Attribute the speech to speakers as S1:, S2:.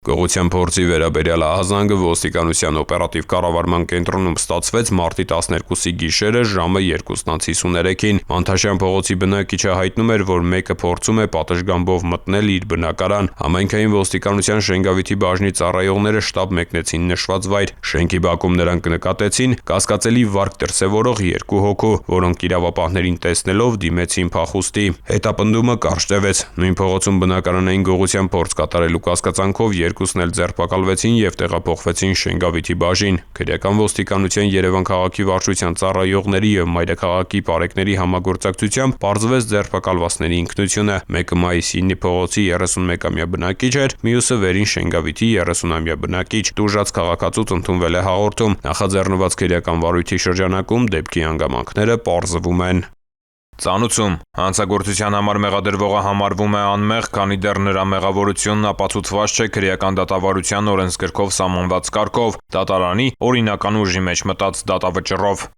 S1: Գողության փորձի վերաբերյալ ահազանգը ոստիկանության օպերատիվ կառավարման կենտրոնում ստացվեց մարտի 12-ի գիշերը ժամը 2:53-ին։ Մանթաշյան փողոցի բնակիչը հայտնում էր, որ մեկը փորձում է պատշգամբով մտնել իր բնակարան։ Համայնքային ոստիկանության Շենգավիթի բաժնի ծառայողները շտաբ մեկնեցին նշված վայր։ Շենքի բակում նրանք նկատեցին կասկածելի վարք դրսևորող 2 հոգու, որոնք իրավապահներին տեսնելով դիմեցին փախուստի։ Հետապնդումը կարճ տևեց։ Նույն փողոցում բնակարանային գողության փորձ կատարելու կասկածանքով երկուսն էլ ձերբակալվեցին եւ տեղափոխվեցին Շենգավիթի բաժին։ Քրեական ոստիկանության Երևան քաղաքի վարչության ծառայողների եւ մայրաքաղաքի պարեկների համագործակցությամբ պարզվեց ձերբակալվածների ինքնությունը։ Մեկը Մայիսյինի փողոցի 31-ամյա բնակիչ էր, մյուսը Վերին Շենգավիթի 30-ամյա բնակիչ։ Տուժած քաղաքացուց ընդունվել է հաղորդում։ Նախաձեռնված քրեական վարույթի շրջանակում դեպքի հանգամանքները պարզվում են։ Ծանուցում հանցագործության համար մեղադրվողը համարվում է անմեղ, քանի դեռ նրա մեղավորությունն ապացուցված չէ քրեական դատավարության օրենսգրքով սահմանված կարգով՝ դատարանի օրինական ուժի մեջ մտած դատավճռով։